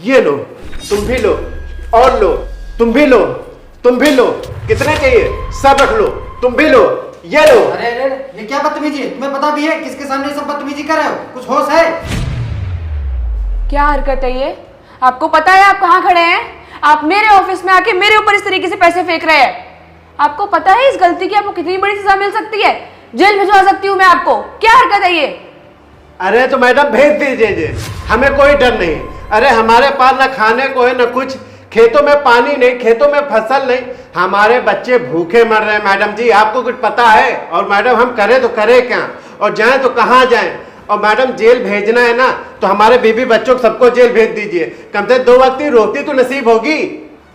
ये लो, तुम भी लो, और लो, तुम भी लो, तुम भी लो, कितने चाहिए? सब रख लो, तुम भी लो, ये लो। अरे अरे ये क्या बदतमीजी है? तुम्हें पता भी है किसके सामने सब बदतमीजी कर रहे हो? कुछ होश है? क्या हरकत है ये? आपको पता है आप कहाँ खड़े हैं? आप मेरे ऑफिस में आके मेरे ऊपर इस तरीके से पैसे फेंक रहे हैं। आपको पता है इस गलती की आपको कितनी बड़ी सजा मिल सकती है? जेल भिजवा सकती हूँ मैं आपको। क्या हरकत है ये? अरे तो मैडम भेज दीजिए जी, हमें कोई डर नहीं। अरे हमारे पास ना खाने को है, ना कुछ, खेतों में पानी नहीं, खेतों में फसल नहीं, हमारे बच्चे भूखे मर रहे हैं मैडम जी, आपको कुछ पता है? और मैडम हम करें तो करें क्या, और जाएं तो कहाँ जाएं? और मैडम जेल भेजना है ना तो हमारे बीबी बच्चों को सबको जेल भेज दीजिए, कम से 2 वक्त की रोटी तो नसीब होगी।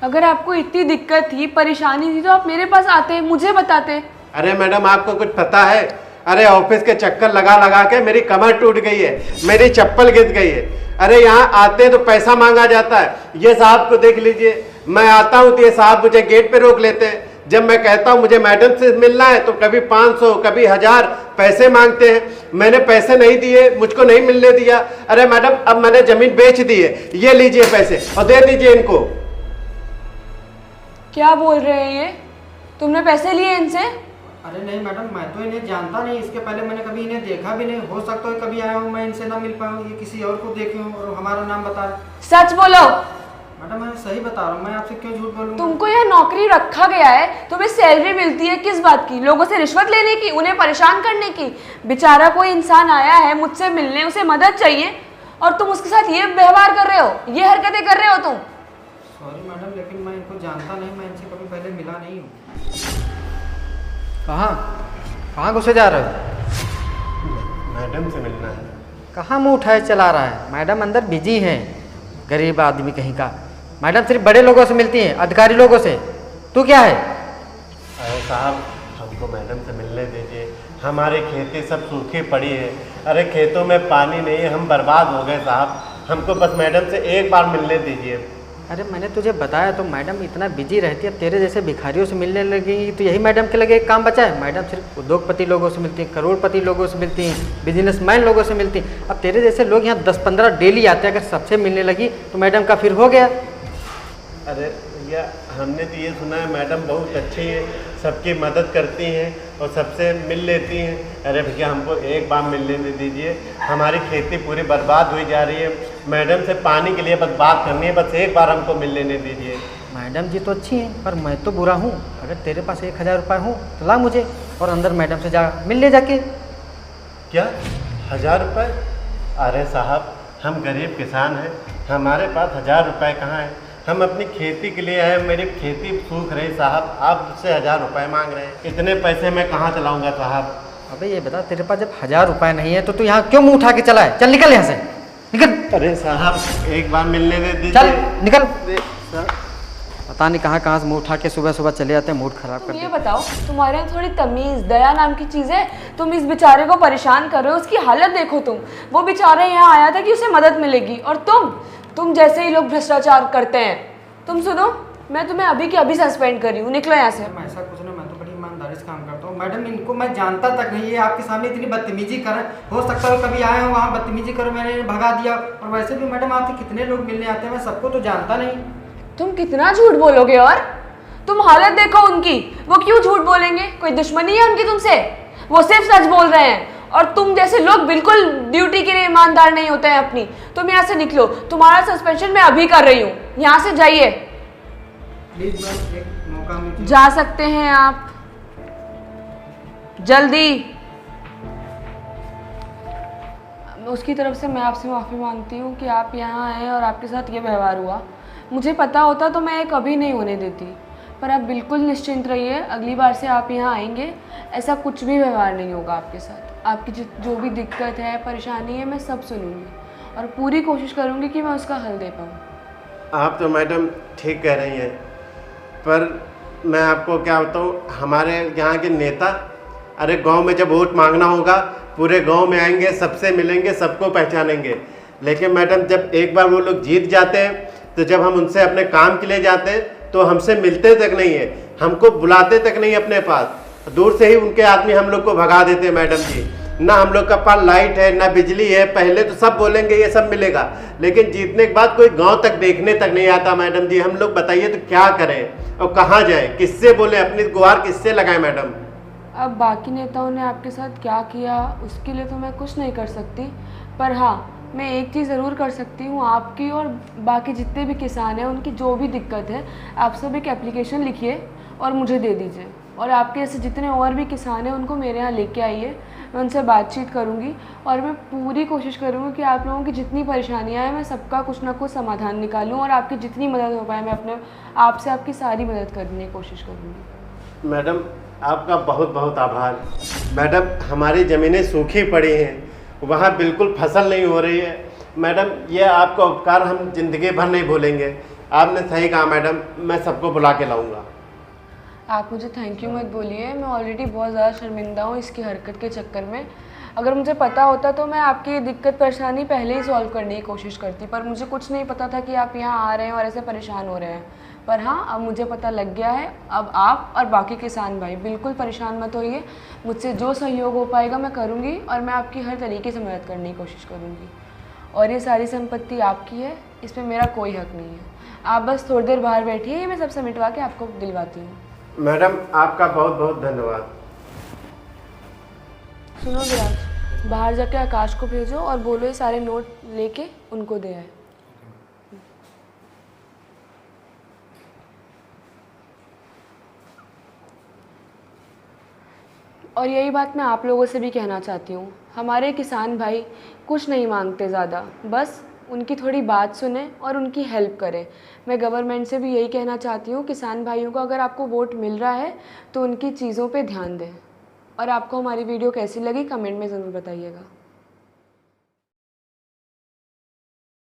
अगर आपको इतनी दिक्कत थी, परेशानी थी, तो आप मेरे पास आते, मुझे बताते। अरे मैडम आपको कुछ पता है? अरे ऑफिस के चक्कर लगा लगा के मेरी कमर टूट गई है, मेरी चप्पल गिर गई है। अरे यहाँ आते हैं तो पैसा मांगा जाता है। ये साहब को देख लीजिए, मैं आता हूँ तो ये साहब मुझे गेट पे रोक लेते हैं। जब मैं कहता हूँ मुझे मैडम से मिलना है तो कभी 500 कभी 1000 पैसे मांगते हैं। मैंने पैसे नहीं दिए, मुझको नहीं मिलने दिया। अरे मैडम अब मैंने जमीन बेच दी है, ये लीजिए पैसे और दे दीजिए इनको। क्या बोल रहे हैं ये? तुमने पैसे लिए इनसे? अरे नहीं मैडम, मैं तो इन्हें जानता नहीं, इसके पहले मैंने कभी इन्हें देखा भी नहीं। हो सकता है कभी आया हूँ मैं इनसे ना मिल पाऊँ, ये किसी और को देखे हूँ और हमारा नाम बता रहे। सच बोलो। मैडम मैं सही बता रहा हूँ, मैं आपसे क्यों झूठ बोलूँगा? तुमको यह नौकरी रखा गया है, तुम्हें सैलरी मिलती है किस बात की? लोगों से रिश्वत लेने की, उन्हें परेशान करने की? बेचारा कोई इंसान आया है मुझसे मिलने, उसे मदद चाहिए और तुम उसके साथ ये व्यवहार कर रहे हो, ये हरकतें कर रहे हो तुम। सॉरी मैडम, लेकिन मैं इनको जानता नहीं, मैं इनसे कभी पहले मिला नहीं हूँ। कहाँ घुसे जा रहे हो? मैडम से मिलना है। कहाँ मुंह उठाए चला रहा है? मैडम अंदर बिजी हैं, गरीब आदमी कहीं का। मैडम सिर्फ बड़े लोगों से मिलती हैं, अधिकारी लोगों से। तू क्या है? अरे साहब हमको मैडम से मिलने दीजिए, हमारी खेती सब सूखी पड़ी है। अरे खेतों में पानी नहीं है, हम बर्बाद हो गए साहब, हमको बस मैडम से एक बार मिलने दीजिए। अरे मैंने तुझे बताया तो मैडम इतना बिजी रहती है, तेरे जैसे भिखारियों से मिलने लगेगी तो यही मैडम के लगे एक काम बचा है? मैडम सिर्फ उद्योगपति लोगों से मिलती हैं, करोड़पति लोगों से मिलती हैं, बिजनेसमैन लोगों से मिलती हैं। अब तेरे जैसे लोग यहाँ 10-15 डेली आते हैं, अगर सबसे मिलने लगी तो मैडम का फिर हो गया। अरे भैया हमने तो ये सुना है मैडम बहुत अच्छी है, सबकी मदद करती हैं और सबसे मिल लेती हैं। अरे भैया हमको एक बार मिलने दीजिए, हमारी खेती पूरी बर्बाद हुई जा रही है। मैडम से पानी के लिए बस बात करनी है, बस एक बार हमको मिल लेने दीजिए। मैडम जी तो अच्छी हैं पर मैं तो बुरा हूँ। अगर तेरे पास 1000 रुपये हो तो ला मुझे और अंदर मैडम से जा मिल ले जाके। क्या 1000 रुपये? अरे साहब हम गरीब किसान हैं, हमारे पास 1000 रुपये कहाँ हैं? हम अपनी खेती के लिए आए, मेरी खेती सूख रही साहब, आप मुझसे 1000 रुपये मांग रहे हैं। इतने पैसे मैं कहाँ चलाऊँगा साहब? अबे ये बता, तेरे पास जब 1000 रुपये नहीं है तो तू यहाँ क्यों मुँह उठा के चला है? चल निकल यहाँ से, निकल। अरे साहब एक बार मिलने दे दीजिए। चल निकल। पता नहीं कहाँ कहाँ से मुँह उठा के सुबह सुबह चले जाते हैं, मूड खराब कर तुम ये देते। बताओ, तुम्हारे यहाँ थोड़ी तमीज दया नाम की चीज है? तुम इस बेचारे को परेशान कर रहे हो, उसकी हालत देखो तुम। वो बेचारा यहाँ आया था कि उसे मदद मिलेगी और तुम जैसे ही लोग भ्रष्टाचार करते हैं। तुम सुनो, मैं तुम्हें अभी के अभी सस्पेंड कर रही हूँ, निकलो यहाँ से। मैडम ऐसा कुछ नहीं, मैं तो बड़ी ईमानदारी से काम करता हूँ। मैडम इनको मैं जानता तक नहीं है, आपके सामने इतनी बदतमीजी कर रहे हैं। हो सकता है कभी आए हो वहाँ बदतमीजी करो, मैंने इन्हें भगा दिया। और वैसे भी मैडम आपके कितने लोग मिलने आते हैं, मैं सबको तो जानता नहीं। तुम कितना झूठ बोलोगे? और तुम हालत देखो उनकी, वो क्यों झूठ बोलेंगे? कोई दुश्मनी है उनकी तुमसे? वो सिर्फ सच बोल रहे हैं। और तुम जैसे लोग बिल्कुल ड्यूटी के लिए ईमानदार नहीं होते हैं अपनी। तुम यहाँ से निकलो, तुम्हारा सस्पेंशन मैं अभी कर रही हूँ, यहाँ से जाइए। प्लीज मैम एक मौका मुझे। जा सकते हैं आप, जल्दी। उसकी तरफ से मैं आपसे माफ़ी मांगती हूँ कि आप यहाँ आए और आपके साथ ये व्यवहार हुआ। मुझे पता होता तो मैं ये कभी नहीं होने देती, पर आप बिल्कुल निश्चिंत रहिए, अगली बार से आप यहाँ आएंगे ऐसा कुछ भी व्यवहार नहीं होगा आपके साथ। आपकी जो भी दिक्कत है, परेशानी है, मैं सब सुनूंगी और पूरी कोशिश करूँगी कि मैं उसका हल दे पाऊँ। आप तो मैडम ठीक कह रही हैं, पर मैं आपको क्या बताऊँ, हमारे यहाँ के नेता, अरे गांव में जब वोट मांगना होगा पूरे गांव में आएंगे, सबसे मिलेंगे, सबको पहचानेंगे। लेकिन मैडम जब एक बार वो लोग जीत जाते हैं तो जब हम उनसे अपने काम के लिए जाते हैं तो हमसे मिलते तक नहीं है, हमको बुलाते तक नहीं अपने पास, दूर से ही उनके आदमी हम लोग को भगा देते हैं मैडम जी। ना हम लोग का पास लाइट है, ना बिजली है। पहले तो सब बोलेंगे ये सब मिलेगा, लेकिन जीतने के बाद कोई गांव तक देखने तक नहीं आता। मैडम जी हम लोग बताइए तो क्या करें और कहाँ जाएं, किससे बोले, अपनी गुहार किससे लगाएं मैडम? अब बाकी नेताओं ने आपके साथ क्या किया उसके लिए तो मैं कुछ नहीं कर सकती, पर हाँ मैं एक चीज़ ज़रूर कर सकती हूँ। आपकी और बाकी जितने भी किसान हैं उनकी जो भी दिक्कत है, आप सब एक एप्लीकेशन लिखिए और मुझे दे दीजिए, और आपके ऐसे जितने और भी किसान हैं उनको मेरे यहाँ लेके आइए। मैं उनसे बातचीत करूँगी और मैं पूरी कोशिश करूँगी कि आप लोगों की जितनी परेशानियाँ हैं मैं सबका कुछ ना कुछ समाधान निकालूँ, और आपकी जितनी मदद हो पाए मैं अपने आपसे आपकी सारी मदद करने की कोशिश करूँगी। मैडम आपका बहुत बहुत आभार। मैडम हमारी ज़मीनें सूखी पड़ी हैं, वहाँ बिल्कुल फसल नहीं हो रही है। मैडम ये आपका उपकार हम जिंदगी भर नहीं भूलेंगे। आपने सही कहा मैडम, मैं सबको बुला के लाऊंगा। आप मुझे थैंक यू मत बोलिए, मैं ऑलरेडी बहुत ज़्यादा शर्मिंदा हूँ इसकी हरकत के चक्कर में। अगर मुझे पता होता तो मैं आपकी ये दिक्कत परेशानी पहले ही सॉल्व करने की कोशिश करती, पर मुझे कुछ नहीं पता था कि आप यहाँ आ रहे हैं और ऐसे परेशान हो रहे हैं। पर हाँ अब मुझे पता लग गया है। अब आप और बाकी किसान भाई बिल्कुल परेशान मत होइए, मुझसे जो सहयोग हो पाएगा मैं करूँगी और मैं आपकी हर तरीके से मदद करने की कोशिश करूँगी। और ये सारी संपत्ति आपकी है, इसमें मेरा कोई हक नहीं है। आप बस थोड़ी देर बाहर बैठिए, मैं सब समेटवा के आपको दिलवाती हूँ। मैडम आपका बहुत बहुत धन्यवाद। सुनो विराज, बाहर जाके आकाश को भेजो और बोलो ये सारे नोट लेके उनको दे आए। और यही बात मैं आप लोगों से भी कहना चाहती हूँ, हमारे किसान भाई कुछ नहीं मांगते ज़्यादा, बस उनकी थोड़ी बात सुने और उनकी हेल्प करें। मैं गवर्नमेंट से भी यही कहना चाहती हूँ, किसान भाइयों को अगर आपको वोट मिल रहा है तो उनकी चीज़ों पे ध्यान दें। और आपको हमारी वीडियो कैसी लगी कमेंट में ज़रूर बताइएगा।